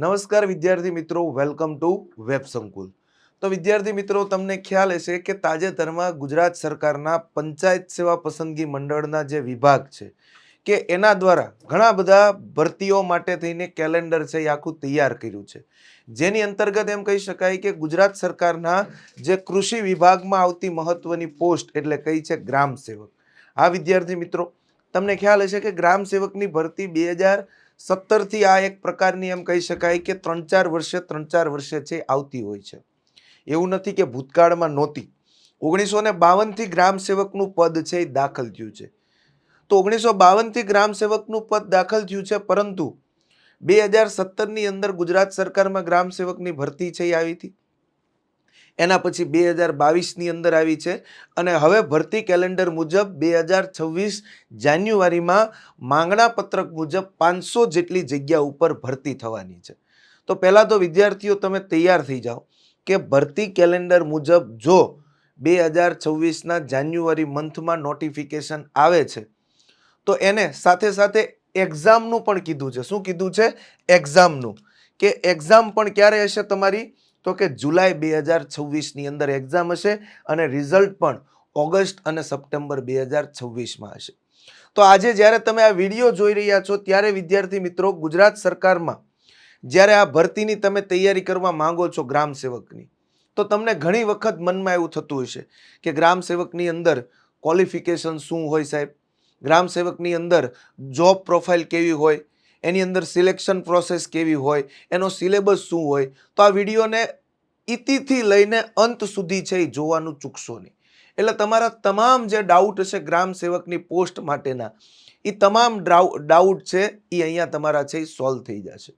નમસ્કાર વિદ્યાર્થી મિત્રો, વેલકમ ટુ વેબ સંકુલ। તો વિદ્યાર્થી મિત્રો, તમને ખ્યાલ હશે કે તાજેતરમાં ગુજરાત સરકારના પંચાયત સેવા પસંદગી મંડળના જે વિભાગ છે કે એના દ્વારા ઘણા બધા ભરતીઓ માટે થઈને કેલેન્ડર છે એ આખું તૈયાર કર્યું છે, જેની અંતર્ગત એમ કહી શકાય કે ગુજરાત સરકારના જે કૃષિ વિભાગમાં આવતી મહત્વની પોસ્ટ એટલે કઈ છે ગ્રામ સેવક। આ વિદ્યાર્થી મિત્રો, તમને ખ્યાલ હશે કે ગ્રામ સેવકની ભરતી 2017 થી આ એક પ્રકારની એમ કહી શકાય કે 3-4 વર્ષે છે આવતી હોય છે। એવું નથી કે ભૂતકાળમાં નહોતી। 1952 થી ગ્રામ સેવકનું પદ છે એ દાખલ થયું છે। તો 1952 થી ગ્રામ સેવકનું પદ દાખલ થયું છે, પરંતુ 2017 ની અંદર ગુજરાત સરકારમાં ગ્રામ સેવકની ભરતી છે એ આવી હતી। એના પછી 2022 ની અંદર આવી છે અને હવે ભરતી કેલેન્ડર મુજબ 2026 જાન્યુઆરીમાં માંગણા પત્રક મુજબ 500 જેટલી જગ્યા ઉપર ભરતી થવાની છે। તો પહેલા તો વિદ્યાર્થીઓ તમે તૈયાર થઈ જાઓ કે ભરતી કેલેન્ડર મુજબ જો 2026ના જાન્યુઆરી મંથમાં નોટિફિકેશન આવે છે તો એને સાથે સાથે એક્ઝામનું પણ કીધું છે। શું કીધું છે? એક્ઝામનું, કે એક્ઝામ પણ ક્યારે હશે તમારી? તો કે જુલાઈ 2026 ની અંદર એક્ઝામ હશે અને રિઝલ્ટ પણ ઓગસ્ટ અને સપ્ટેમ્બર 2026માં હશે। તો આજે જ્યારે તમે આ વિડીયો જોઈ રહ્યા છો ત્યારે વિદ્યાર્થી મિત્રો, ગુજરાત સરકારમાં જ્યારે આ ભરતીની તમે તૈયારી કરવા માંગો છો ગ્રામ સેવકની, તો તમને ઘણી વખત મનમાં એવું થતું હશે કે ગ્રામ સેવકની અંદર ક્વોલિફિકેશન શું હોય સાહેબ, ગ્રામ સેવકની અંદર જોબ પ્રોફાઇલ કેવી હોય, એની અંદર સિલેક્શન પ્રોસેસ કેવી હોય, એનો સિલેબસ શું હોય। તો આ વિડીયોને ઇતિથી લઈને અંત સુધી છે એ જોવાનું ચૂકશો નહીં, એટલે તમારા તમામ જે ડાઉટ હશે ગ્રામ સેવકની પોસ્ટ માટેના, એ તમામ ડાઉટ છે એ અહીંયા તમારા છે એ સોલ્વ થઈ જશે।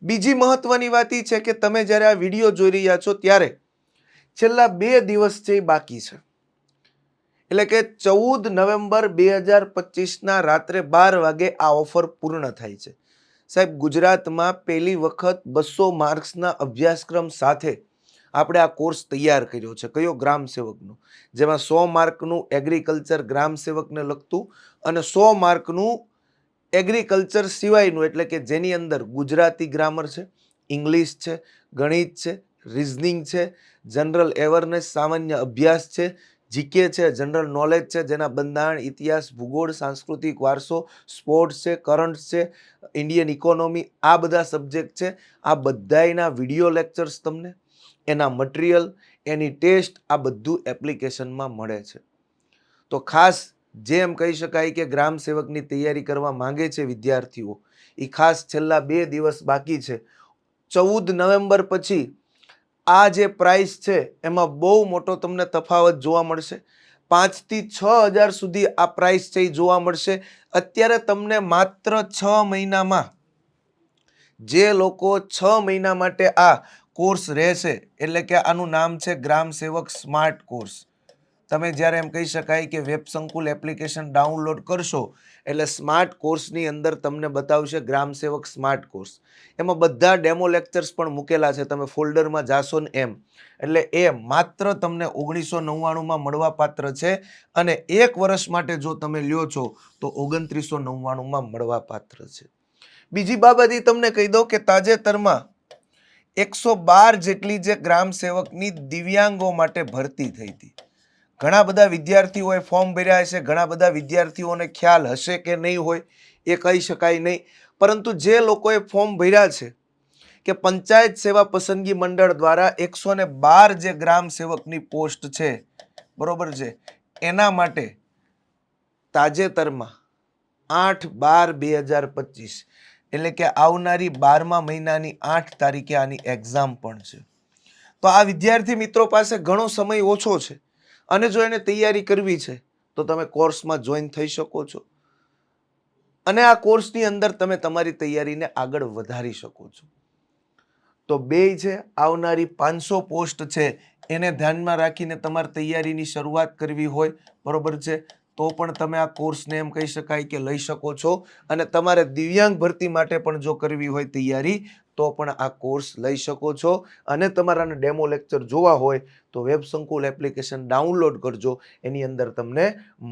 બીજી મહત્વની વાત એ છે કે તમે જ્યારે આ વિડીયો જોઈ રહ્યા છો ત્યારે છેલ્લા 2 દિવસ છે એ બાકી છે, એટલે કે 14 નવેમ્બર 2025ના રાત્રે 12 વાગે આ ઓફર પૂર્ણ થાય છે। સાહેબ, ગુજરાતમાં પહેલી વખત 200 માર્ક્સના અભ્યાસક્રમ સાથે આપણે આ કોર્સ તૈયાર કર્યો છે। કયો? ગ્રામ સેવકનો, જેમાં 100 માર્કનું એગ્રીકલ્ચર ગ્રામ સેવકને લગતું અને 100 માર્કનું એગ્રીકલ્ચર સિવાયનું, એટલે કે જેની અંદર ગુજરાતી ગ્રામર છે, ઇંગ્લિશ છે, ગણિત છે, રિઝનિંગ છે, જનરલ અવેરનેસ સામાન્ય અભ્યાસ છે, જીકે છે, જનરલ નોલેજ છે, જેના બંધારણ, ઇતિહાસ, ભૂગોળ, સાંસ્કૃતિક વારસો, સ્પોર્ટ્સ છે, કરંટ છે, ઇન્ડિયન ઇકોનોમી, આ બધા સબ્જેક્ટ છે। આ બધાયના વિડીયો લેક્ચર્સ તમને, એના મટીરિયલ, એની ટેસ્ટ, આ બધું એપ્લિકેશનમાં મળે છે। તો ખાસ જે એમ કહી શકાય કે ગ્રામ સેવકની તૈયારી કરવા માંગે છે વિદ્યાર્થીઓ, એ ખાસ છેલ્લા 2 દિવસ બાકી છે। 14 નવેમ્બર પછી આ જે પ્રાઇસ છે એમાં બહુ મોટો તમને તફાવત જોવા મળશે। 5 થી 6 હજાર સુધી આ પ્રાઇસ છે એ જોવા મળશે। અત્યારે તમને માત્ર 6 મહિનામાં, જે લોકો 6 મહિના માટે આ કોર્સ રહેશે, એટલે કે આનું નામ છે ગ્રામ સેવક સ્માર્ટ કોર્સ। તમે જ્યારે એમ કહી શકાય કે વેબ સંકુલ એપ્લિકેશન ડાઉનલોડ કરશો એટલે સ્માર્ટ કોર્સની અંદર તમને બતાવશે ગ્રામ સેવક સ્માર્ટ કોર્સ। એમાં બધા ડેમો લેક્ચર્સ પણ મૂકેલા છે, તમે ફોલ્ડરમાં જાશો ને એમ, એટલે એ માત્ર તમને 1999માં મળવા પાત્ર છે અને 1 વર્ષ માટે જો તમે લ્યો છો તો 2999માં મળવા પાત્ર છે। બીજી બાબત એ તમને કહી દઉં કે તાજેતરમાં 112 જેટલી જે ગ્રામ સેવકની દિવ્યાંગો માટે ભરતી થઈ હતી। ઘણા બધા વિદ્યાર્થીઓએ ફોર્મ ભર્યા હશે, ઘણા બધા વિદ્યાર્થીઓને ખ્યાલ હશે કે નહીં હોય એ કહી શકાય નહીં, પરંતુ જે લોકોએ ફોર્મ ભર્યા છે કે પંચાયત સેવા પસંદગી મંડળ દ્વારા 112 જે ગ્રામ સેવકની પોસ્ટ છે, બરોબર છે, એના માટે તાજેતરમાં 8/12/2025 એટલે કે આવનારી 12મા મહિનાની 8 તારીખે આની એક્ઝામ પણ છે। તો આ વિદ્યાર્થી મિત્રો પાસે ઘણો સમય ઓછો છે અને જો એને તૈયારી કરવી છે તો તમે કોર્સમાં જોઈન થઈ શકો છો અને આ કોર્સની અંદર તમે તમારી તૈયારીને આગળ વધારી શકો છો। તો બે છે, આવનારી 500 પોસ્ટ છે એને ધ્યાનમાં રાખીને તમારી તૈયારીની શરૂઆત કરવી હોય, બરોબર છે, તો પણ તમે આ કોર્સને એમ કહી શકાય કે લઈ શકો છો અને તમારે દિવ્યાંગ ભરતી માટે પણ જો કરવી હોય તૈયારી તો પણ આ કોર્સ લઈ શકો છો અને તમારાને ડેમો લેક્ચર જોવા હોય તો વેબ સંકુલ એપ્લિકેશન ડાઉનલોડ કરજો, એની અંદર તમને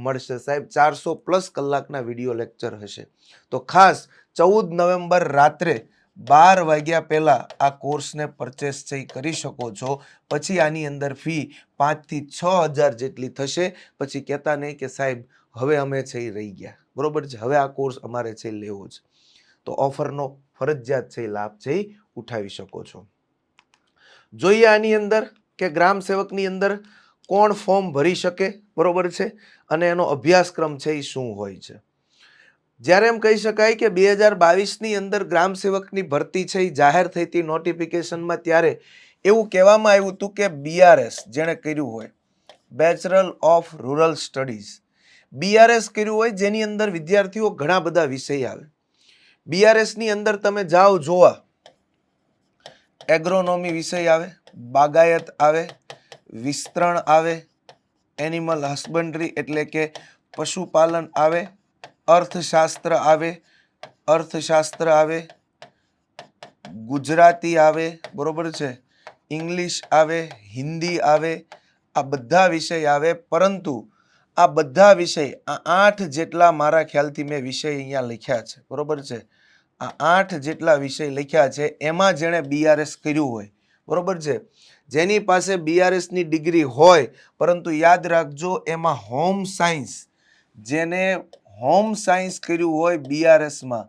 મળશે સાહેબ 400+ કલાકના વિડીયો લેક્ચર હશે। તો ખાસ 14 નવેમ્બર રાત્રે 12 વાગ્યા પહેલા આ કોર્સને પરચેસ કરી શકો છો. પછી આની અંદર ફી 5 થી 6,000 જેટલી થશે. પછી કહેતા નહીં કે સાહેબ હવે અમે રહી ગયા, બરોબર છે, હવે આ કોર્સ અમારે લેવો છે. તો ઓફરનો ફરજિયાત લાભ ઉઠાવી શકો છો. જોઈએ આની અંદર કે ગ્રામ સેવકની અંદર કોણ ફોર્મ ભરી શકે, બરોબર છે, અને એનો અભ્યાસક્રમ એ શું હોય છે. જ્યારે એમ કહી શકાય કે 2022ની અંદર ગ્રામ સેવકની ભરતી એ જાહેર થઈ હતી નોટિફિકેશનમાં, ત્યારે એવું કહેવામાં આવ્યું હતું કે BRS જેણે કર્યું હોય, bachelor of rural studies, BRS કર્યું હોય, જેની અંદર વિદ્યાર્થીઓ ઘણા બધા વિષય આવે. BRS ની અંદર તમે જાઓ જોવા, એગ્રોનોમી વિષય આવે, બાગાયત આવે, વિસ્તરણ આવે, એનિમલ હસબન્ડરી એટલે કે પશુપાલન આવે, અર્થશાસ્ત્ર આવે, ગુજરાતી આવે, બરોબર છે, ઇંગ્લિશ આવે, હિન્દી આવે, આ બધા વિષય આવે. પરંતુ આ બધા વિષય, આ 8 જેટલા મારા ખ્યાલથી મેં વિષય અહીંયા લખ્યા છે, બરોબર છે, આ 8 જેટલા વિષય લખ્યા છે, એમાં જેણે BRS કર્યું હોય, બરોબર છે, જેની પાસે BRS ની ડિગ્રી હોય, પરંતુ યાદ રાખજો એમાં હોમ સાયન્સ, જેને હોમ સાયન્સ કર્યું હોય BRS માં,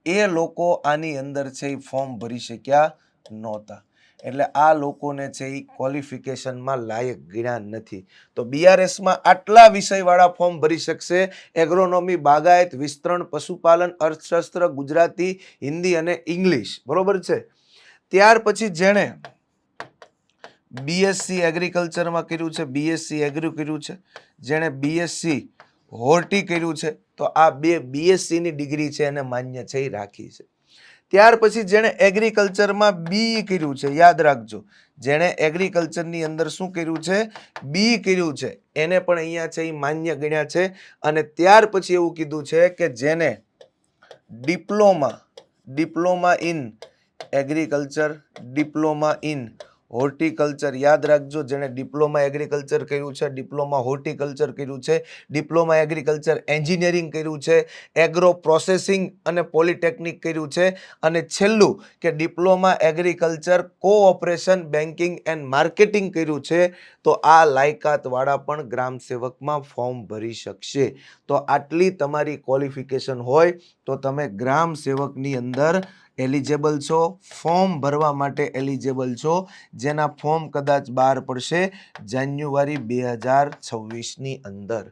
એ લોકો આની અંદર ફોર્મ ભરી શક્યા નહોતા. એટલે આ લોકોને ક્વોલિફિકેશનમાં લાયક ગણ્યા નથી. તો BRS માં આટલા વિષયવાળા ફોર્મ ભરી શકશે: એગ્રોનોમી, બાગાયત, વિસ્તરણ, પશુપાલન, અર્થશાસ્ત્ર, ગુજરાતી, હિન્દી અને ઇંગ્લિશ, બરોબર છે. ત્યાર પછી જેણે BSc એગ્રીકલ્ચરમાં કર્યું છે, BSc એગ્રી કર્યું છે, જેણે BSc હોર્ટી કર્યું છે, તો આ બે BSc ની ડિગ્રી છે એને માન્ય રાખી છે. ત્યાર પછી જેણે એગ્રીકલ્ચરમાં BE કર્યું છે, યાદ રાખજો, જેણે એગ્રીકલ્ચરની અંદર શું કર્યું છે, BE કર્યું છે, એને પણ અહીંયા માન્ય ગણ્યા છે. અને ત્યાર પછી એવું કીધું છે કે જેને diploma in agriculture, diploma in horticulture, યાદ રાખજો, જેણે ડિપ્લોમા એગ્રીકલ્ચર કર્યું છે, ડિપ્લોમા હોર્ટિકલ્ચર કર્યું છે, ડિપ્લોમા એગ્રીકલ્ચર એન્જિનિયરિંગ કર્યું છે, એગ્રો પ્રોસેસિંગ અને પોલિટેકનિક કર્યું છે, અને છેલ્લું કે diploma agriculture cooperation banking and marketing કર્યું છે, તો આ લાયકાતવાળા પણ ગ્રામ સેવકમાં ફોર્મ ભરી શકશે. તો આટલી તમારી ક્વોલિફિકેશન હોય તો તમે ગ્રામ સેવકની અંદર એલિજિબલ છો, ફોર્મ ભરવા માટે એલિજિબલ છો, જેના ફોર્મ કદાચ બહાર પડશે જાન્યુઆરી 2026ની અંદર.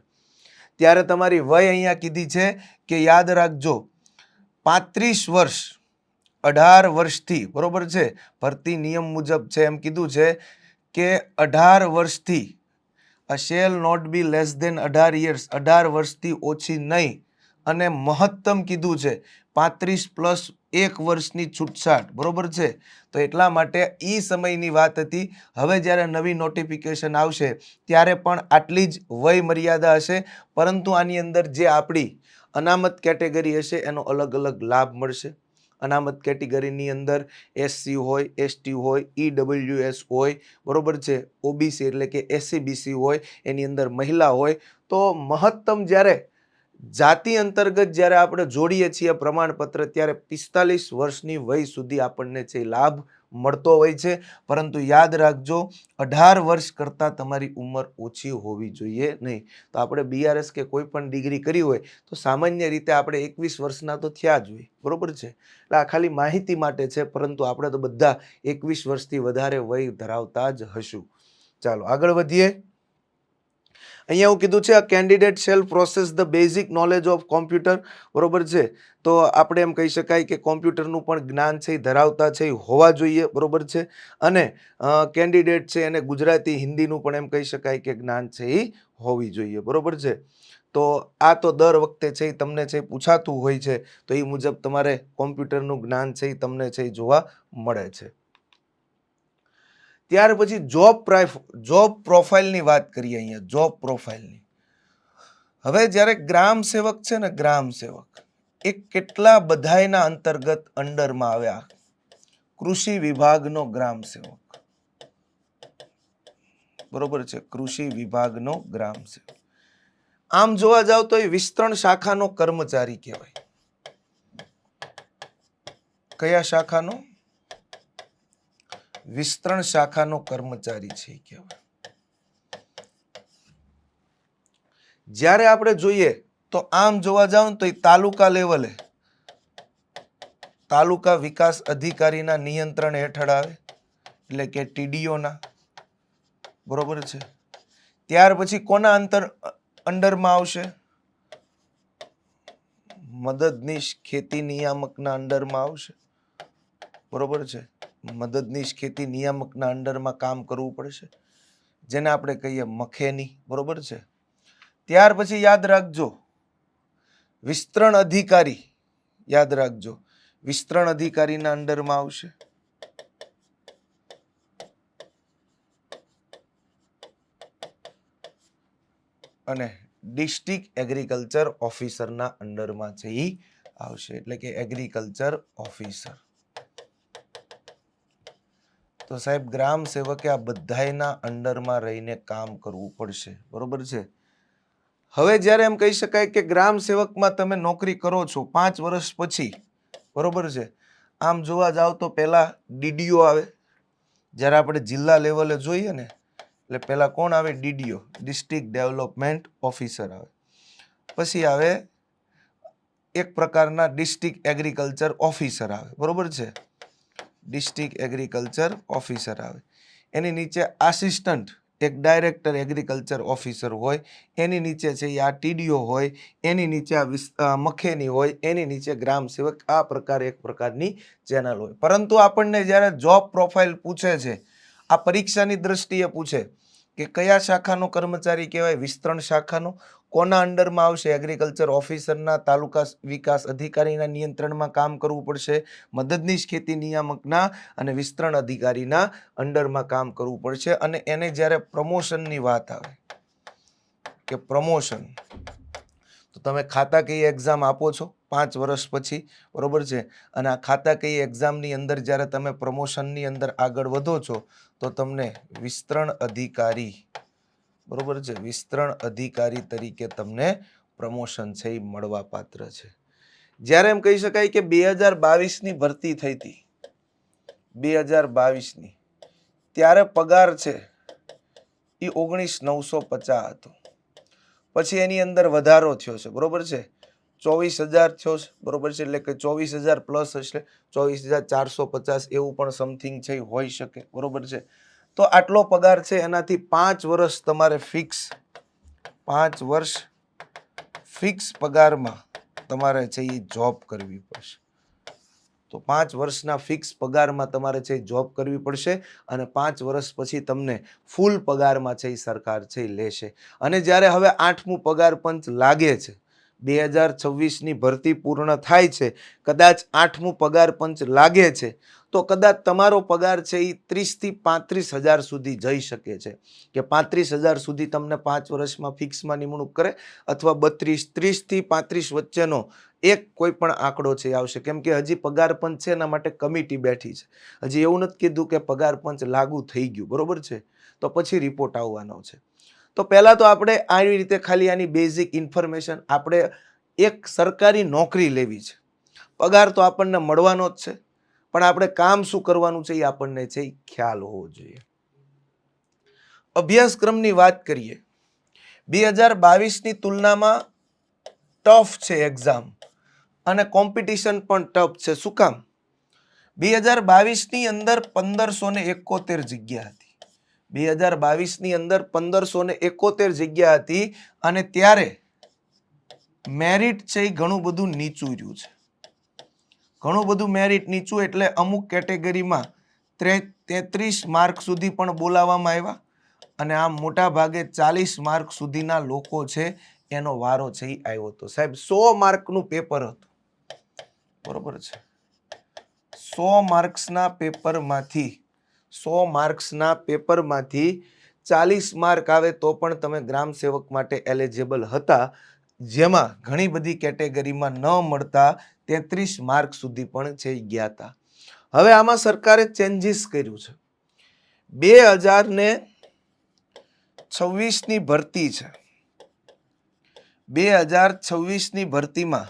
ત્યારે તમારી વય અહીંયા કીધી છે કે યાદ રાખજો 35 વર્ષ 18 વર્ષથી, બરોબર છે, ભરતી નિયમ મુજબ છે એમ કીધું છે કે 18 વર્ષથી shall not be less than 18 years, 18 વર્ષથી ઓછી નહીં, અને મહત્તમ કીધું છે 35+1 વર્ષની છૂટછાટ, બરોબર છે. તો એટલા માટે એ સમયની વાત હતી. હવે જ્યારે નવી નોટિફિકેશન આવશે ત્યારે પણ આટલી જ વય મર્યાદા હશે, પરંતુ આની અંદર જે આપણી અનામત કેટેગરી હશે એનો અલગ અલગ લાભ મળશે. અનામત કેટેગરીની અંદર SC હોય, ST હોય, EWS હોય, બરોબર છે, OBC એટલે કે SC/BC હોય, એની અંદર મહિલા હોય. તો મહત્તમ જ્યારે જાતિ અંતર્ગત જ્યારે આપણે જોડીએ છીએ પ્રમાણપત્ર, ત્યારે 45 વર્ષની વય સુધી આપણને લાભ મળતો હોય છે. પરંતુ યાદ રાખજો 18 વર્ષ કરતાં તમારી ઉંમર ઓછી હોવી જોઈએ નહીં. તો આપણે BRS કે કોઈ પણ ડિગ્રી કરી હોય તો સામાન્ય રીતે આપણે 21 વર્ષના તો થયા જ હોય, બરોબર છે. એટલે આ ખાલી માહિતી માટે છે, પરંતુ આપણે તો બધા 21 વર્ષથી વધારે વય ધરાવતા જ હશું. ચાલો આગળ વધીએ. અહીંયા એવું કીધું છે આ candidate shall process the basic knowledge of computer, બરોબર છે. તો આપણે એમ કહી શકાય કે કોમ્પ્યુટરનું પણ જ્ઞાન છે ધરાવતા છે હોવા જોઈએ, બરોબર છે. અને કેન્ડિડેટ છે એને ગુજરાતી, હિન્દીનું પણ એમ કહી શકાય કે જ્ઞાન છે એ હોવી જોઈએ, બરોબર છે. તો આ તો દર વખતે છે તમને પૂછાતું હોય છે, તો એ મુજબ તમારે કોમ્પ્યુટરનું જ્ઞાન છે તમને જોવા મળે છે. ત્યાર પછી જોબ પ્રોફાઇલની વાત કરીએ. અહીંયા જોબ પ્રોફાઇલની, હવે જ્યારે ગ્રામ સેવક છે ને, ગ્રામ સેવક એ કેટલા બધાયના અંતર્ગત અંડરમાં આવ્યા. કૃષિ વિભાગનો ગ્રામ સેવક, બરોબર છે, કૃષિ વિભાગનો ગ્રામ સેવક. આમ જોવા જાવ તો એ વિસ્તરણ શાખાનો કર્મચારી કહેવાય. કયા શાખાનો? વિસ્તરણ શાખાનો કર્મચારી છે કહેવાય. જ્યારે આપણે જોઈએ તો આમ જોવા જાવ તો તાલુકા લેવલે તાલુકા વિકાસ અધિકારીના નિયંત્રણ હેઠળ આવે, એટલે કે ટીડીઓના. બરોબર છે. ત્યાર પછી કોના અંડરમાં આવશે? મદદનીશ ખેતી નિયામકના અંડરમાં આવશે. બરોબર છે. મદદનીશ ખેતી નિયામકના અંડરમાં કામ કરવું પડશે, જેને આપણે કહીએ મખેની. બરોબર છે. ત્યાર પછી યાદ રાખજો વિસ્તરણ અધિકારી, યાદ રાખજો વિસ્તરણ અધિકારીના અંડરમાં આવશે. અને ડિસ્ટ્રિક્ટ એગ્રીકલ્ચર ઓફિસરના અંડરમાં છે એ આવશે, એટલે કે એગ્રીકલ્ચર ઓફિસર. તો સાહેબ ગ્રામ સેવકે આ બધાયના અંડરમાં રહીને કામ કરવું પડશે. બરોબર છે. હવે જ્યારે એમ કહી શકાય કે ગ્રામ સેવકમાં તમે નોકરી કરો છો 5 વર્ષ પછી, બરોબર છે, આમ જોવા જાવ તો પહેલા ડીડીઓ આવે. જ્યારે આપણે જિલ્લા લેવલે જોઈએ ને એટલે પહેલા કોણ આવે? ડીડીઓ, ડિસ્ટ્રિક્ટ ડેવલપમેન્ટ ઓફિસર આવે. પછી આવે એક પ્રકારના ડિસ્ટ્રિક્ટ એગ્રીકલ્ચર ઓફિસર આવે. બરોબર છે. ડિસ્ટ્રિક્ટ એગ્રીકલ્ચર ઓફિસર આવે. એની નીચે આસિસ્ટન્ટ એક ડાયરેક્ટર એગ્રીકલ્ચર ઓફિસર હોય, એની નીચે છે આ ટીડીઓ હોય, એની નીચે આ મખેની હોય, એની નીચે ગ્રામ સેવક. આ પ્રકારે એક પ્રકારની ચેનલ હોય. પરંતુ આપણને જ્યારે જોબ પ્રોફાઇલ પૂછે છે, આ પરીક્ષાની દ્રષ્ટિએ પૂછે કે કયા શાખાનો કર્મચારી કહેવાય? વિસ્તરણ શાખાનો. કોના અંડરમાં આવશે? એગ્રીકલ્ચર ઓફિસરના, તાલુકા વિકાસ અધિકારીના નિયંત્રણમાં કામ કરવું પડશે, મદદનીશ ખેતી નિયામકના અને વિસ્તરણ અધિકારીના અંડરમાં કામ કરવું પડશે. અને એને જ્યારે પ્રમોશનની વાત આવે કે પ્રમોશન, તો તમે ખાતાકીય એક્ઝામ આપો છો 5 વર્ષ પછી. બરોબર છે. અને આ ખાતાકીય એક્ઝામની અંદર જ્યારે તમે પ્રમોશનની અંદર આગળ વધો છો તો તમને વિસ્તરણ અધિકારી, બરોબર છે, વિસ્તરણ અધિકારી તરીકે તમને પ્રમોશન છે એ મળવા પાત્ર છે. જ્યારે એમ કહી શકાય કે 2022ની ભરતી થઈ હતી, 2022ની, ત્યારે પગાર છે એ 19,950 હતો. પછી એની અંદર વધારો થયો છે. બરોબર છે. 24,000 થયો છે. બરોબર છે. એટલે કે 24,000 પ્લસ હશે, 24,450 એવું પણ સમથિંગ છે હોઈ શકે. બરોબર છે. તો આટલો પગાર છે, એનાથી 5 વર્ષ તમારે ફિક્સ, 5 વર્ષ ફિક્સ પગારમાં તમારે છે એ જોબ કરવી પડશે. તો 5 વર્ષના ફિક્સ પગારમાં તમારે છે જોબ કરવી પડશે. અને 5 વર્ષ પછી તમને ફૂલ પગારમાં છે એ સરકાર છે એ લેશે. અને જ્યારે હવે 8મું પગાર પંચ લાગે છે, 2026ની ભરતી પૂર્ણ થાય છે, કદાચ 8મું પગાર પંચ લાગે છે, તો કદાચ તમારો પગાર છે એ 30,000 થી 35,000 સુધી જઈ શકે છે. કે 35,000 સુધી તમને 5 વર્ષમાં ફિક્સમાં નિમણૂક કરે, અથવા 32, 30 થી 35 વચ્ચેનો એક કોઈ પણ આંકડો છે આવશે. કેમ કે હજી પગાર પંચ છે એના માટે કમિટી બેઠી છે. હજી એવું નથી કીધું કે પગાર પંચ લાગુ થઈ ગયું. બરોબર છે. તો પછી રિપોર્ટ આવવાનો છે. તો પહેલા તો આપણે આવી રીતે ખાલી આની બેઝિક ઇન્ફોર્મેશન, આપણે એક સરકારી નોકરી લેવી છે, પગાર તો આપણને મળવાનો જ છે, પણ આપણે કામ શું કરવાનું છે એ આપણને છે એ ખ્યાલ હોવો જોઈએ. અભ્યાસક્રમની વાત કરીએ, 2022ની તુલનામાં ટફ છે એક્ઝામ, અને કોમ્પિટિશન પણ ટફ છે. શું કામ? 2022ની અંદર 1571 જગ્યા હતી. 2022ની અંદર 1571 જગ્યા હતી. અને ત્યારે મેરિટ છે એ ઘણું બધું નીચું રહ્યું છે. ઘણું બધું મેરિટ નીચું એટલે અમુક કેટેગરીમાં 33 માર્ક સુધી પણ બોલાવવામાં આવ્યા. અને આમ મોટા ભાગે 40 માર્ક સુધીના લોકો છે એનો વારો છે એ આવ્યો હતો. સાહેબ 100 માર્કનું પેપર હતું. બરોબર છે. 100 માર્ક્સના પેપરમાંથી 40 માર્ક આવે તો પણ તમે ગ્રામ સેવક માટે એલિજિબલ હતા, જેમાં ઘણી બધી કેટેગરીમાં ન મળતા 33 માર્ક સુધી પણ છે ગયા હતા. હવે આમાં સરકારે ચેન્જીસ કર્યું છે. 2026ની ભરતી છે, 2026ની ભરતીમાં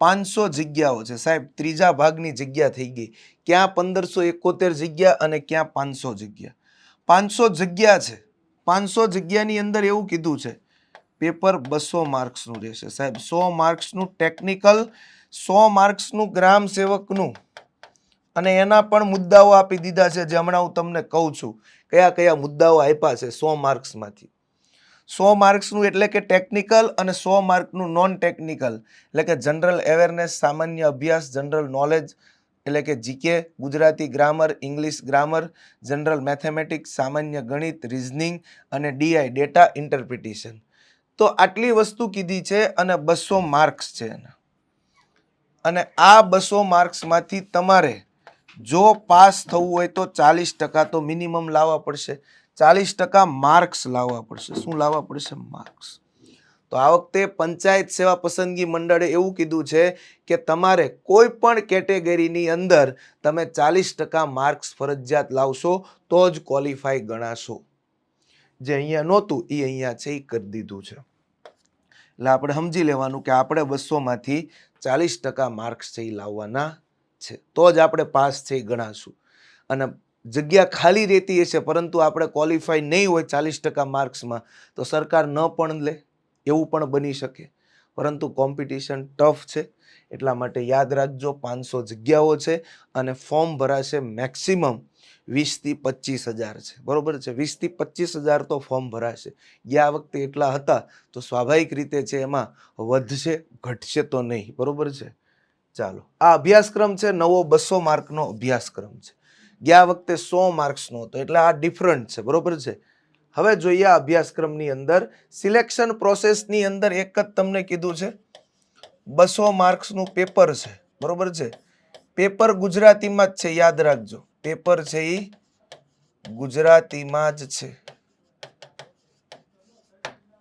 500 જગ્યાઓ છે સાહેબ, ત્રીજા ભાગની જગ્યા થઈ ગઈ. ક્યાં 1571 જગ્યા અને ક્યાં 500 જગ્યા. 500 જગ્યા છે. 500 જગ્યાની અંદર એવું કીધું છે પેપર 200 માર્ક્સનું રહેશે સાહેબ. 100 માર્ક્સનું ટેકનિકલ, 100 માર્ક્સનું ગ્રામ સેવકનું, અને એના પણ મુદ્દાઓ આપી દીધા છે જે હમણાં હું તમને કહું છું કયા કયા મુદ્દાઓ આપ્યા છે 100 માર્ક્સમાંથી. 100 માર્ક્સનું એટલે કે ટેકનિકલ અને 100 માર્કનું નોન ટેકનિકલ એટલે કે જનરલ અવેરનેસ, સામાન્ય અભ્યાસ, જનરલ નોલેજ એટલે કે GK, Gujarati grammar, English grammar, general mathematics, સામાન્ય ગણિત, રિઝનિંગ અને ડીઆઈ ડેટા ઇન્ટરપ્રિટેશન. તો આટલી વસ્તુ કીધી છે અને 200 માર્ક્સ છે એના. અને આ 200 માર્ક્સમાંથી તમારે જો પાસ થવું હોય તો 40% તો મિનિમમ લાવવા પડશે. 40% માર્ક્સ લાવવા પડશે. શું લાવવા પડશે? માર્ક્સ. તો આ વખતે પંચાયત સેવા પસંદગી મંડળે એવું કીધું છે કે તમારે કોઈ પણ કેટેગરીની અંદર તમે 40% માર્ક્સ ફરજિયાત લાવશો તો જ ક્વોલિફાય ગણાશો. જે અહીંયા નહોતું એ અહીંયા છે એ કરી દીધું છે. એટલે આપણે સમજી લેવાનું કે આપણે 200 માંથી 40% માર્ક્સ છે એ લાવવાના છે તો જ આપણે પાસ છે એ ગણાશું. અને જગ્યા ખાલી રહેતી હશે પરંતુ આપણે ક્વોલિફાય નહીં હોય 40% માર્ક્સમાં તો સરકાર ન પણ લે, એવું પણ બની શકે. પરંતુ કોમ્પિટિશન ટફ છે એટલા માટે યાદ રાખજો 500 જગ્યાઓ છે અને ફોર્મ ભરાશે મેક્સિમમ 20 થી 25,000 છે. બરોબર છે, 20 થી 25,000 તો ફોર્મ ભરાશે. ગયા વખતે એટલા હતા તો સ્વાભાવિક રીતે છે એમાં વધશે, ઘટશે તો નહીં. બરોબર છે. ચાલો, આ અભ્યાસક્રમ છે નવો 200 માર્કનો અભ્યાસક્રમ છે. ગયા વખતે 100 માર્ક્સનો હતો એટલે આ ડિફરન્ટ છે. બરોબર છે. હવે જોઈએ આ અભ્યાસક્રમની અંદર સિલેક્શન પ્રોસેસની અંદર એક જ તમને કીધું છે 200 માર્ક્સનું પેપર છે. બરોબર છે. પેપર ગુજરાતીમાં જ છે, યાદ રાખજો. પેપર છે એ ગુજરાતીમાં જ છે.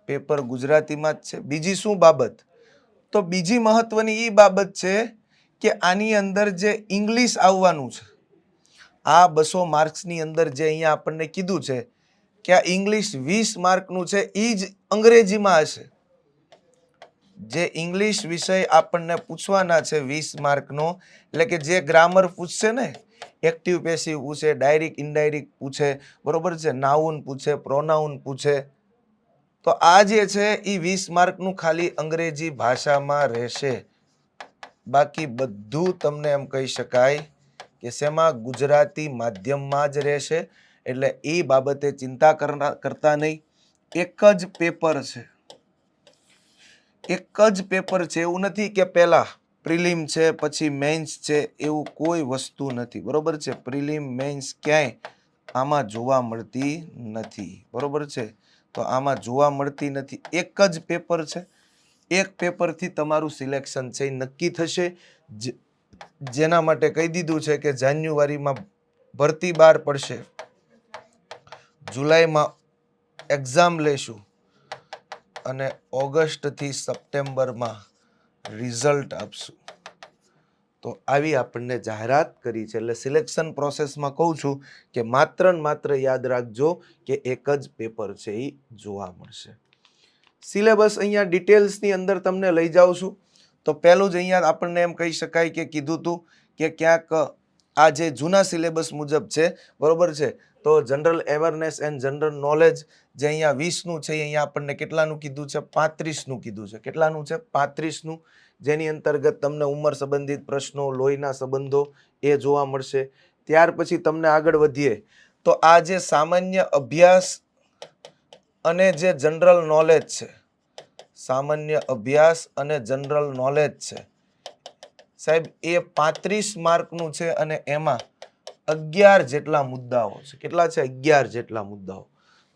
પેપર ગુજરાતીમાં જ છે. બીજી શું બાબત? તો બીજી મહત્વની એ બાબત છે કે આની અંદર જે ઇંગ્લિશ આવવાનું છે, આ 200 માર્ક્સની અંદર જે અહીંયા આપણને કીધું છે કે આ ઇંગ્લિશ 20 માર્કનું છે એ જ અંગ્રેજીમાં હશે. જે ઇંગ્લિશ વિષય આપણને પૂછવાના છે 20 માર્કનો, એટલે કે જે ગ્રામર પૂછશે ને, એક્ટિવ પેસિવ પૂછે, ડાયરેક્ટ ઇનડાયરેક્ટ પૂછે, બરોબર છે, નાઉન પૂછે, પ્રોનાઉન પૂછે, તો આ જે છે એ 20 માર્કનું ખાલી અંગ્રેજી ભાષામાં રહેશે. બાકી બધું તમને એમ કહી શકાય કે શેમાં? ગુજરાતી માધ્યમમાં જ રહેશે. એટલે એ બાબતે ચિંતા કરતા નહીં. એક જ પેપર છે, એક જ પેપર છે. એવું નથી કે પહેલા પ્રિલિમ છે પછી મેન્સ છે, એવું કોઈ વસ્તુ નથી. બરોબર છે. પ્રિલિમ મેન્સ ક્યાંય આમાં જોવા મળતી નથી. બરોબર છે. તો આમાં જોવા મળતી નથી. એક જ પેપર છે. એક પેપરથી તમારું સિલેક્શન છે એ નક્કી થશે. જેના માટે કહી દીધું છે કે જાન્યુઆરીમાં ભરતી બહાર પડશે, જુલાઈમાં એક્ઝામ લેશું અને ઓગસ્ટ થી સપ્ટેમ્બરમાં રિઝલ્ટ આપશું. તો આવી આપણને જાહેરાત કરી છે. એટલે સિલેક્શન પ્રોસેસમાં કહું છું કે માત્ર ને માત્ર યાદ રાખજો કે એક જ પેપર છે એ જોવા મળશે. સિલેબસ અહીંયા ડિટેલ્સની અંદર તમને લઈ જાઉં છું. તો પહેલું જ અહીંયા આપણને એમ કહી શકાય કે કીધું હતું કે ક્યાંક આ જે જૂના સિલેબસ મુજબ છે, બરોબર છે, તો general awareness and general knowledge જે અહીંયા 20નું છે અહીંયા આપણને કેટલાનું કીધું છે? 35નું કીધું છે. કેટલાનું છે? 35નું. જેની અંતર્ગત તમને ઉંમર સંબંધિત પ્રશ્નો, લોહીના સંબંધો એ જોવા મળશે. ત્યાર પછી તમને આગળ વધીએ તો આ જે સામાન્ય અભ્યાસ અને જે જનરલ નોલેજ છે, સામાન્ય અભ્યાસ અને જનરલ નોલેજ છે સાહેબ, એ 35 માર્કનું છે અને એમાં 11 જેટલા મુદ્દાઓ છે. કેટલા છે? 11 જેટલા મુદ્દાઓ.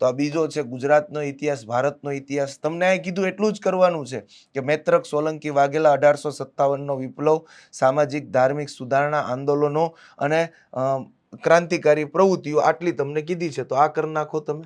તો આ બીજો છે ગુજરાતનો ઇતિહાસ, ભારતનો ઇતિહાસ. તમને અહીં કીધું એટલું જ કરવાનું છે કે મૈત્રક, સોલંકી, વાઘેલા, 1857નો વિપ્લવ, સામાજિક ધાર્મિક સુધારણા આંદોલનો અને ક્રાંતિકારી પ્રવૃત્તિઓ, આટલી તમને કીધી છે. તો આ કરી નાખો તમે.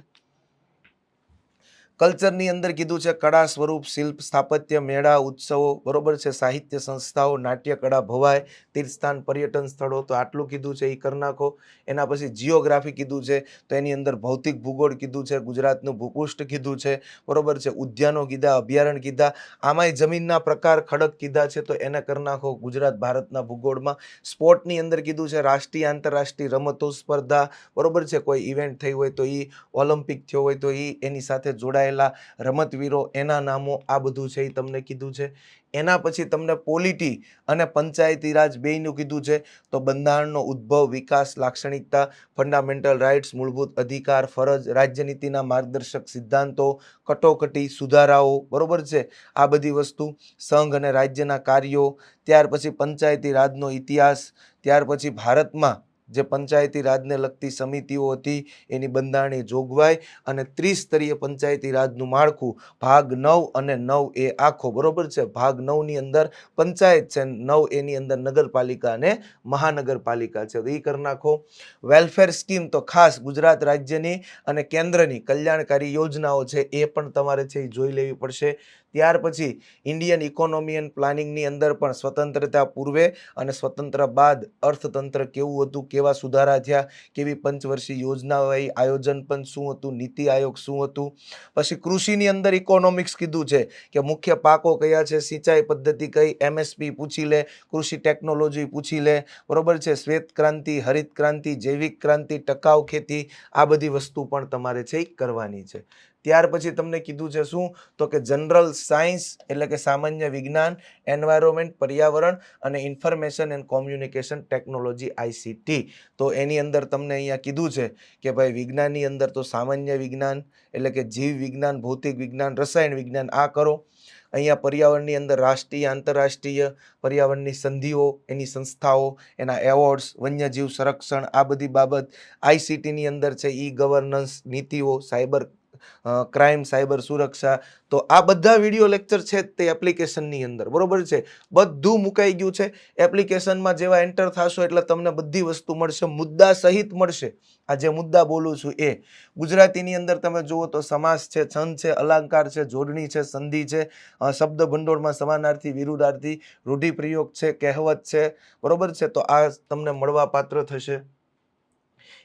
કલ્ચરની અંદર કીધું છે કળા સ્વરૂપ, શિલ્પ, સ્થાપત્ય, મેળા, ઉત્સવો, બરોબર છે, સાહિત્ય સંસ્થાઓ, નાટ્ય કળા, ભવાઈ, તીર્થસ્થાન, પર્યટન સ્થળો, તો આટલું કીધું છે એ કરી નાખો. એના પછી જીઓગ્રાફી કીધું છે, તો એની અંદર ભૌતિક ભૂગોળ કીધું છે, ગુજરાતનું ભૂપૃષ્ઠ કીધું છે, બરોબર છે, ઉદ્યાનો કીધા, અભયારણ્ય કીધા, આમાંય જમીનના પ્રકાર ખડક કીધા છે, તો એને કરી નાખો ગુજરાત ભારતના ભૂગોળમાં. સ્પોર્ટની અંદર કીધું છે રાષ્ટ્રીય આંતરરાષ્ટ્રીય રમતો સ્પર્ધા, બરોબર છે, કોઈ ઇવેન્ટ થઈ હોય તો એ, ઓલિમ્પિક થયો હોય તો એ, એની સાથે જોડાયેલા રમતવીરો, એના નામો, આ બધું છે એ તમને કીધું છે. એના પછી તમને પોલિટી અને પંચાયતી રાજ બેયનું કીધું છે, તો બંધારણનો ઉદ્ભવ, વિકાસ, લાક્ષણિકતા, ફંડામેન્ટલ રાઇટ્સ, મૂળભૂત અધિકાર, ફરજ, રાજ્યનીતિના માર્ગદર્શક સિદ્ધાંતો, કટોકટી, સુધારાઓ, બરોબર છે, આ બધી વસ્તુ, સંઘ અને રાજ્યના કાર્યો, ત્યાર પછી પંચાયતી રાજનો ઇતિહાસ, ત્યાર પછી ભારતમાં જે પંચાયતી રાજને લગતી સમિતિઓ હતી એની બંધારણીય જોગવાઈ, અને ત્રિસ્તરીય પંચાયતી રાજનું માળખું, ભાગ 9 અને 9A આખો, બરોબર છે. ભાગ 9 ની અંદર પંચાયત છે, 9A ની અંદર નગરપાલિકા અને મહાનગરપાલિકા છે, તો એ કરી નાખો. વેલફેર સ્કીમ, તો ખાસ ગુજરાત રાજ્યની અને કેન્દ્રની કલ્યાણકારી યોજનાઓ છે એ પણ તમારે છે એ જોઈ લેવી પડશે. ત્યાર પછી ઇન્ડિયન ઇકોનોમી એન્ડ પ્લાનિંગની અંદર પણ સ્વતંત્રતા પૂર્વે અને સ્વતંત્ર બાદ અર્થતંત્ર કેવું હતું, કેવા સુધારા થયા, કેવી પંચવર્ષીય યોજનાઓ આવી, આયોજન પણ શું હતું, નીતિ આયોગ શું હતું. પછી કૃષિની અંદર ઇકોનોમિક્સ કીધું છે કે મુખ્ય પાકો કયા છે, સિંચાઈ પદ્ધતિ કઈ, MSP પૂછી લે, કૃષિ ટેકનોલોજી પૂછી લે, બરોબર છે, શ્વેત ક્રાંતિ, હરિત ક્રાંતિ, જૈવિક ક્રાંતિ, ટકાઉ ખેતી, આ બધી વસ્તુ પણ તમારે છે એ કરવાની છે. ત્યાર પછી તમને કીધું છે શું, તો કે જનરલ સાયન્સ એટલે કે સામાન્ય વિજ્ઞાન, એન્વાયરમેન્ટ પર્યાવરણ અને information and communication technology ICT, તો એની અંદર તમને અહીંયા કીધું છે કે ભાઈ વિજ્ઞાનની અંદર તો સામાન્ય વિજ્ઞાન એટલે કે જીવ વિજ્ઞાન, ભૌતિક વિજ્ઞાન, રસાયણ વિજ્ઞાન, આ કરો. અહીંયા પર્યાવરણની અંદર રાષ્ટ્રીય આંતરરાષ્ટ્રીય પર્યાવરણની સંધિઓ, એની સંસ્થાઓ, એના એવોર્ડ્સ, વન્યજીવ સંરક્ષણ, આ બધી બાબત. ICTની અંદર છે ઈ ગવર્નન્સ, નીતિઓ, સાયબર ક્રાઇમ, સાયબર સુરક્ષા, તો આ બધા વિડીયો લેક્ચર છે તે એપ્લિકેશનની અંદર, બરોબર છે, બધું મુકાઈ ગયું છે. એપ્લિકેશનમાં જેવા એન્ટર થશો એટલે તમને બધી વસ્તુ મળશે, મુદ્દા સહિત મળશે. આ જે મુદ્દા બોલું છું એ ગુજરાતીની અંદર તમે જુઓ તો સમાસ છે, છંદ છે, અલંકાર છે, જોડણી છે, સંધિ છે, શબ્દ ભંડોળમાં સમાનાર્થી, વિરુદ્ધાર્થી, રૂઢિપ્રયોગ છે, કહેવત છે, બરોબર છે, તો આ તમને મળવા પાત્ર થશે.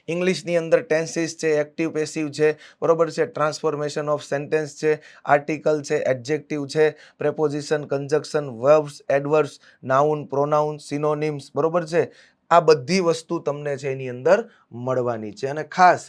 ઇંગ્લિશની અંદર ટેન્સીસ છે, એક્ટિવ પેસિવ છે, બરોબર છે, ટ્રાન્સફોર્મેશન ઓફ સેન્ટેન્સ છે, આર્ટિકલ છે, એડજેક્ટિવ છે, preposition, conjunction, verbs, adverbs, noun, pronoun, synonyms, બરોબર છે, આ બધી વસ્તુ તમને છે એની અંદર મળવાની છે. અને ખાસ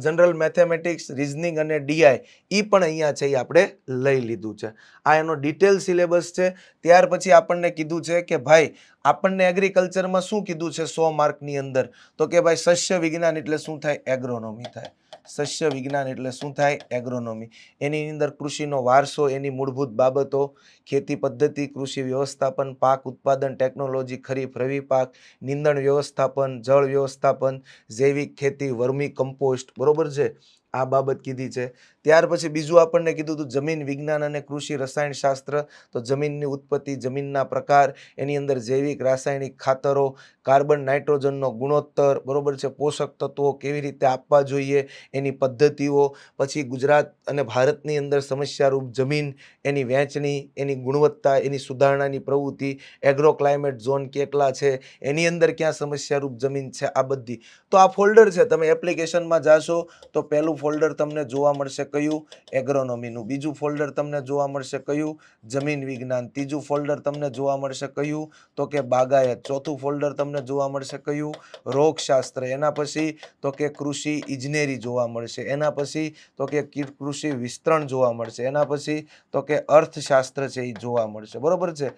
જનરલ મેથેમેટિક્સ, રિઝનિંગ અને DI એ પણ અહીંયા છે એ આપણે લઈ લીધું છે. આ એનો ડિટેલ સિલેબસ છે. ત્યાર પછી આપણને કીધું છે કે ભાઈ આપણને એગ્રીકલ્ચરમાં શું કીધું છે 100 માર્કની અંદર, તો કે ભાઈ સસ્ય વિજ્ઞાન એટલે શું થાય, એગ્રોનોમી થાય. સસ્ય વિજ્ઞાન એટલે શું થાય, એગ્રોનોમી. એની અંદર કૃષિનો વારસો, એની મૂળભૂત બાબતો, ખેતી પદ્ધતિ, કૃષિ વ્યવસ્થાપન, પાક ઉત્પાદન ટેકનોલોજી, ખરીફ રવિ પાક, નિંદણ વ્યવસ્થાપન, જળ વ્યવસ્થાપન, જૈવિક ખેતી, વર્મી કમ્પોસ્ટ, બરોબર છે, આ બાબત કીધી છે. ત્યાર પછી બીજું આપણને કીધું હતું જમીન વિજ્ઞાન અને કૃષિ રસાયણ શાસ્ત્ર, તો જમીનની ઉત્પત્તિ, જમીનના પ્રકાર, એની અંદર જૈવિક રાસાયણિક ખાતરો, કાર્બન નાઇટ્રોજનનો ગુણોત્તર, બરોબર છે, પોષક તત્વો કેવી રીતે આપવા જોઈએ, એની પદ્ધતિઓ. પછી ગુજરાત અને ભારતની અંદર સમસ્યારૂપ જમીન, એની વહેંચણી, એની ગુણવત્તા, એની સુધારણાની પ્રવૃત્તિ, એગ્રો ક્લાઇમેટ ઝોન કેટલા છે, એની અંદર ક્યાં સમસ્યારૂપ જમીન છે, આ બધી. તો આ ફોલ્ડર છે, તમે એપ્લિકેશનમાં જાશો તો પહેલું ફોલ્ડર તમને જોવા મળશે કયું, એગ્રોનોમીનું. બીજું ફોલ્ડર તમને જોવા મળશે કયું, જમીન વિજ્ઞાન. ત્રીજું ફોલ્ડર તમને જોવા મળશે કયું, તો કે બાગાયત. ચોથું ફોલ્ડર તમને જોવા મળશે કયું, રોગશાસ્ત્ર. એના પછી તો કે કૃષિ ઇજનેરી જોવા મળશે. એના પછી તો કે કૃષિ વિસ્તરણ જોવા મળશે. એના પછી તો કે અર્થશાસ્ત્ર છે એ જોવા મળશે, બરોબર છે.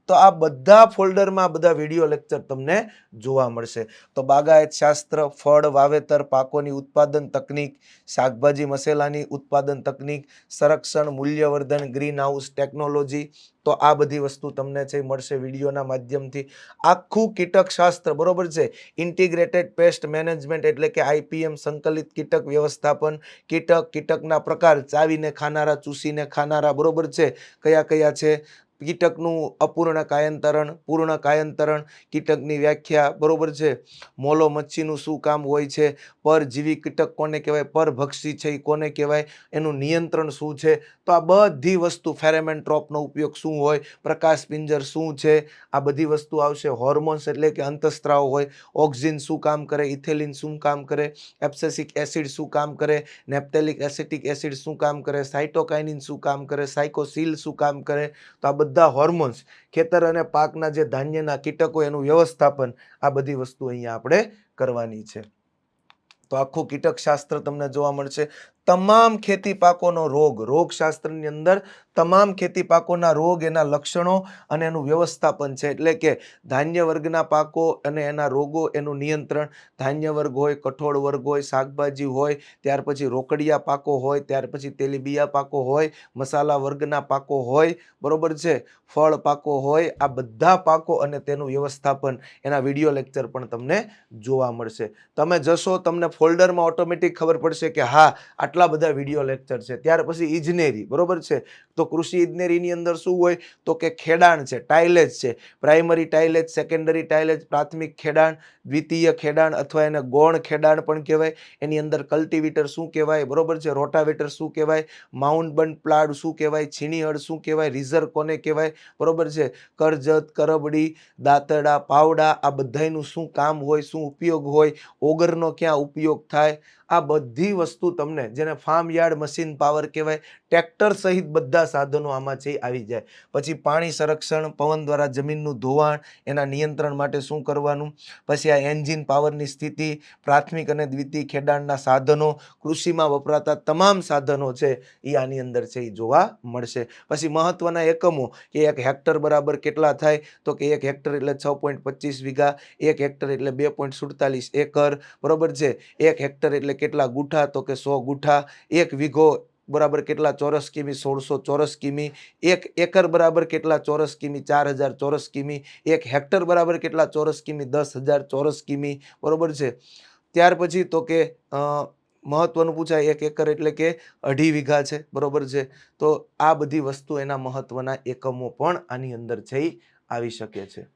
તો આ બધા ફોલ્ડરમાં બધા વિડીયો લેક્ચર તમને જોવા મળશે. તો બાગાયત શાસ્ત્ર, ફળ વાવેતર, પાકોની ઉત્પાદન તકનીક, શાકભાજી મસાલાની ઉત્પાદન તકનીક, સંરક્ષણ, મૂલ્યવર્ધન, ગ્રીન હાઉસ ટેકનોલોજી, તો આ બધી વસ્તુ તમને છે મળશે વિડીયોના માધ્યમથી. આખું કીટકશાસ્ત્ર, બરોબર છે, ઇન્ટિગ્રેટેડ પેસ્ટ મેનેજમેન્ટ એટલે કે IPM, સંકલિત કીટક વ્યવસ્થાપન, કીટકના પ્રકાર, ચાવીને ખાનારા, ચૂસીને ખાનારા, બરોબર છે, કયા કયા છે. કીટકનું અપૂર્ણ કાયંતરણ, પૂર્ણ કાયંતરણ, કીટકની વ્યાખ્યા, બરોબર છે, મોલો મચ્છીનું શું કામ હોય છે, પરજીવી કીટક કોને કહેવાય, પરભક્ષી છે એ કોને કહેવાય, એનું નિયંત્રણ શું છે. તો આ બધી વસ્તુ, ફેરેમેન ટ્રોપનો ઉપયોગ શું હોય, પ્રકાશ પિંજર શું છે, આ બધી વસ્તુ આવશે. હોર્મોન્સ એટલે કે અંતઃસ્ત્રાવ હોય, ઓક્સિન શું કામ કરે, ઇથેલિન શું કામ કરે, એબ્સેસિક એસિડ શું કામ કરે, નેપ્થેલિક એસિટિક એસિડ શું કામ કરે, સાઇટોકાઇનિન શું કામ કરે, સાયકોસિલ શું કામ કરે. તો આ બધા હોર્મોન્સ, ખેતર અને પાકના જે ધાન્યના કીટકો એનું વ્યવસ્થાપન, આ બધી વસ્તુ અહીંયા આપણે કરવાની છે. તો આખું કીટક શાસ્ત્ર તમને જોવા મળશે. તમામ ખેતી પાકોનો રોગશાસ્ત્રની અંદર તમામ ખેતી પાકોના રોગ, એના લક્ષણો અને એનું વ્યવસ્થાપન છે. એટલે કે ધાન્ય વર્ગના પાકો અને એના રોગો, એનું નિયંત્રણ, ધાન્ય વર્ગ હોય, કઠોળ વર્ગ હોય, શાકભાજી હોય, ત્યાર પછી રોકડિયા પાકો હોય, ત્યાર પછી તેલીબિયા પાકો હોય, મસાલા વર્ગના પાકો હોય, બરોબર છે, ફળ પાકો હોય, આ બધા પાકો અને તેનું વ્યવસ્થાપન, એના વિડીયો લેક્ચર પણ તમને જોવા મળશે. તમે જશો, તમને ફોલ્ડરમાં ઓટોમેટિક ખબર પડશે કે હા આટલા બધા વિડીયો લેક્ચર છે. ત્યાર પછી ઇજનેરી, બરોબર છે, તો કૃષિ ઇજનેરીની અંદર શું હોય તો કે ખેડાણ છે, ટાઇલેજ છે, પ્રાઇમરી ટાઇલેજ, સેકન્ડરી ટાઇલેજ, પ્રાથમિક ખેડાણ, દ્વિતીય ખેડાણ અથવા એને ગૌણ ખેડાણ પણ કહેવાય. એની અંદર કલ્ટિવેટર શું કહેવાય, બરોબર છે, રોટાવેટર શું કહેવાય, માઉન્ટ બંડ પ્લાડ શું કહેવાય, છીણી હળ શું કહેવાય, રીઝર કોને કહેવાય, બરોબર છે, કરજત, કરબડી, દાંતરડા, પાવડા, આ બધાયનું શું કામ હોય, શું ઉપયોગ હોય, ઓગરનો ક્યાં ઉપયોગ થાય, આ બધી વસ્તુ તમને, જેને ફાર્મ યાર્ડ મશીન પાવર કહેવાય, ટ્રેક્ટર સહિત બધા સાધનો આમાં છે આવી જાય. પછી પાણી સંરક્ષણ, પવન દ્વારા જમીનનું ધોવાણ, એના નિયંત્રણ માટે શું કરવાનું. પછી આ એન્જિન પાવરની સ્થિતિ, પ્રાથમિક અને દ્વિતીય ખેડાણના સાધનો, કૃષિમાં વપરાતા તમામ સાધનો છે એ આની અંદર છે એ જોવા મળશે. પછી મહત્વના એકમો, કે એક હેક્ટર બરાબર કેટલા થાય, તો કે એક હેક્ટર એટલે 6.25 વીઘા, એક હેક્ટર એટલે 2.47 એકર, બરોબર છે, એક હેક્ટર એટલે કેટલા ગુઠા, તો કે 100 ગુઠા, એક વીઘો બરાબર કેટલા ચોરસ કિમી, 1600 ચોરસ કિમી, એક એકર બરાબર કેટલા ચોરસ કિમી, 4000 ચોરસ કિમી, એક હેક્ટર બરાબર કેટલા ચોરસ કિમી, 10,000 ચોરસ કિમી, બરોબર છે. ત્યાર પછી તો કે મહત્વનું પૂછાય, એક એકર એટલે કે 2.5 વીઘા છે, બરોબર છે. તો આ બધી વસ્તુ, એના મહત્વના એકમો પણ આની અંદર છે આવી શકે છે.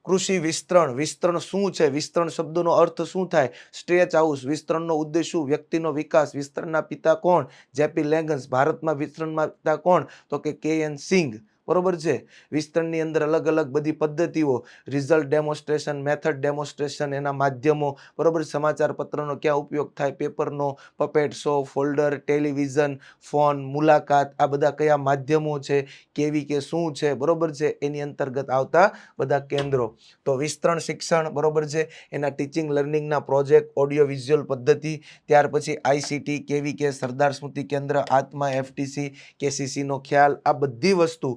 કૃષિ વિસ્તરણ શું છે, વિસ્તરણ શબ્દનો અર્થ શું થાય, સ્ટ્રેચ હાઉસ, વિસ્તરણનો ઉદ્દેશ શું, વ્યક્તિનો વિકાસ, વિસ્તરણના પિતા કોણ, જેપી લેંગન્સ, ભારતમાં વિસ્તરણના પિતા કોણ, તો કે KN સિંઘ, બરોબર છે. વિસ્તરણની અંદર અલગ અલગ બધી પદ્ધતિઓ, રિઝલ્ટ ડેમોન્સ્ટ્રેશન, મેથડ ડેમોન્સ્ટ્રેશન, એના માધ્યમો, બરોબર, સમાચાર પત્રનો ક્યાં ઉપયોગ થાય, પેપરનો, puppet show, folder, television, phone, મુલાકાત, આ બધા કયા માધ્યમો છે, કેવી કે શું છે, બરોબર છે, એની અંતર્ગત આવતા બધા કેન્દ્રો. તો વિસ્તરણ શિક્ષણ, બરોબર છે, એના ટીચિંગ લર્નિંગના પ્રોજેક્ટ, ઓડિયો વિઝ્યુઅલ પદ્ધતિ, ત્યાર પછી ICT, KVK, સરદાર સ્મૃતિ કેન્દ્ર, આત્મા, FTC, KCC નો ખ્યાલ, આ બધી વસ્તુ.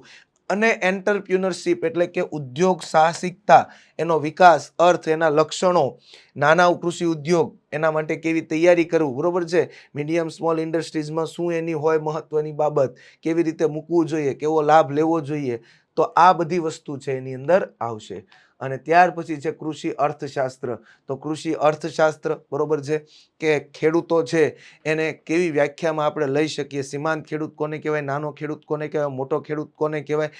અને એન્ટરપ્રિન્યોરશિપ એટલે કે ઉદ્યોગ સાહસિકતા, એનો વિકાસ, અર્થ, એના લક્ષણો, નાના કૃષિ ઉદ્યોગ, એના માટે કેવી તૈયારી કરવું, બરોબર છે, મીડિયમ સ્મોલ ઇન્ડસ્ટ્રીઝમાં શું એની હોય મહત્વની બાબત, કેવી રીતે મૂકવું જોઈએ, કેવો લાભ લેવો જોઈએ. તો આ બધી વસ્તુ છે એની અંદર આવશે. અને ત્યાર પછી છે કૃષિ અર્થશાસ્ત્ર. તો કૃષિ અર્થશાસ્ત્ર, બરોબર છે, કે ખેડૂતો છે એને કેવી વ્યાખ્યામાં આપણે લઈ શકીએ, સીમાંત ખેડૂત કોને કહેવાય, નાનો ખેડૂત કોને કહેવાય, મોટો ખેડૂત કોને કહેવાય,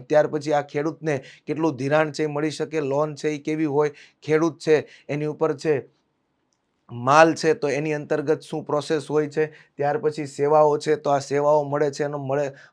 ત્યાર પછી આ ખેડૂતને કેટલું ધિરાણ છે મળી શકે, લોન છે એ કેવી હોય, ખેડૂત છે એની ઉપર છે માલ છે તો એની અંતર્ગત શું પ્રોસેસ હોય છે, ત્યાર પછી સેવાઓ છે તો આ સેવાઓ મળે છે, એનો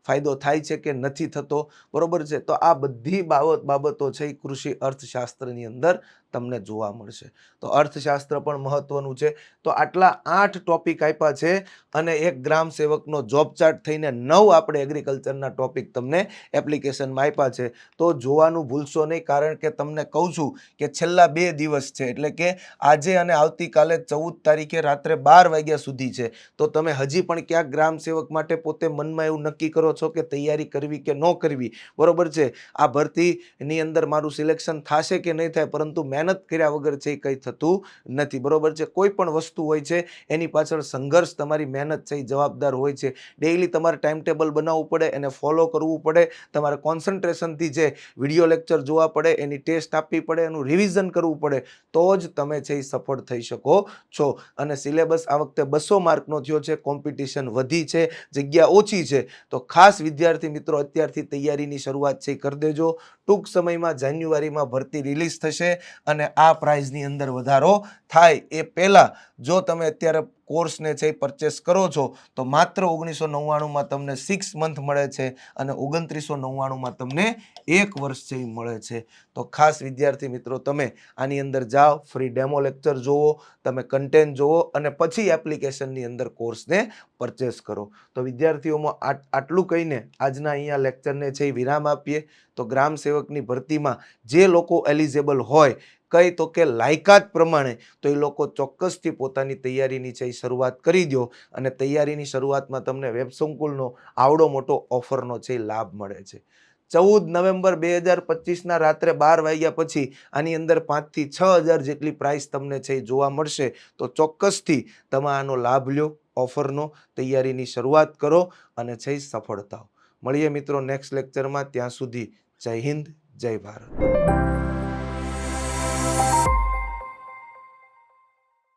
ફાયદો થાય છે કે નથી થતો, બરોબર છે. તો આ બધી બાબતો છે એ કૃષિ અર્થશાસ્ત્રની અંદર તમને જોવા મળશે. તો અર્થશાસ્ત્ર પણ મહત્વનું છે. તો આટલા 8 ટોપિક આપ્યા છે અને એક ગ્રામ સેવકનો જોબ ચાર્ટ થઈને 9 આપણે એગ્રીકલ્ચરના ટોપિક તમને એપ્લિકેશનમાં આપ્યા છે. તો જોવાનું ભૂલશો નહીં, કારણ કે તમને કહું છું કે છેલ્લા 2 દિવસ છે, એટલે કે આજે અને આવતીકાલે 14 તારીખે રાત્રે 12 વાગ્યા સુધી છે. તો તમે હજી પણ ક્યાંક ગ્રામ સેવક માટે પોતે મનમાં એવું નક્કી કરો છો કે તૈયારી કરવી કે ન કરવી, બરોબર છે. આ ભરતીની અંદર મારું સિલેક્શન થશે કે નહીં થાય, પરંતુ મહેનત કર્યા વગર છે એ કંઈ થતું નથી, બરોબર છે. કોઈ પણ વસ્તુ હોય છે એની પાછળ સંઘર્ષ, તમારી મહેનત છે એ જવાબદાર હોય છે. ડેઈલી તમારે ટાઈમ ટેબલ બનાવવું પડે, એને ફોલો કરવું પડે, તમારે કોન્સન્ટ્રેશનથી જે વિડીયો લેક્ચર જોવા પડે, એની ટેસ્ટ આપવી પડે, એનું રિવિઝન કરવું પડે, તો જ તમે છે એ સફળ થઈ શકો છો. અને સિલેબસ આ વખતે 200 માર્કનો થયો છે, કોમ્પિટિશન વધી છે, જગ્યા ઓછી છે, તો ખાસ વિદ્યાર્થી મિત્રો અત્યારથી તૈયારીની શરૂઆત છે એ કરી દેજો. ટૂંક સમયમાં જાન્યુઆરીમાં ભરતી રિલીઝ થશે અને આ પ્રાઇઝની અંદર વધારો થાય એ પહેલાં જો તમે અત્યારે કોર્સને છે એ પરચેસ કરો છો તો માત્ર 1999માં તમને 6 મંથ મળે છે અને 2999માં તમને 1 વર્ષ છે એ મળે છે. તો ખાસ વિદ્યાર્થી મિત્રો તમે આની અંદર જાઓ, ફ્રી ડેમો લેક્ચર જુઓ, તમે કન્ટેન્ટ જુઓ અને પછી એપ્લિકેશનની અંદર કોર્સને પરચેસ કરો. તો વિદ્યાર્થીઓમાં આટલું કહીને આજના અહીંયા લેક્ચરને છે એ વિરામ આપીએ. તો ગ્રામ સેવકની ભરતીમાં જે લોકો એલિજિબલ હોય, કઈ તો કે લાયકાત પ્રમાણે, તો એ લોકો ચોક્કસથી પોતાની તૈયારીની છે એ શરૂઆત કરી દો અને તૈયારીની શરૂઆતમાં તમને વેબ સંકુલનો આવડો મોટો ઓફરનો છે એ લાભ મળે છે. 14 નવેમ્બર 2025ના રાત્રે 12 વાગ્યા પછી આની અંદર 5 થી 6 હજાર જેટલી પ્રાઇસ તમને છે એ જોવા મળશે. તો ચોક્કસથી તમે આનો લાભ લ્યો, ઓફરનો, તૈયારીની શરૂઆત કરો અને છે એ સફળ થાઓ. મળીએ મિત્રો નેક્સ્ટ લેક્ચરમાં. ત્યાં સુધી જય હિન્દ, જય ભારત.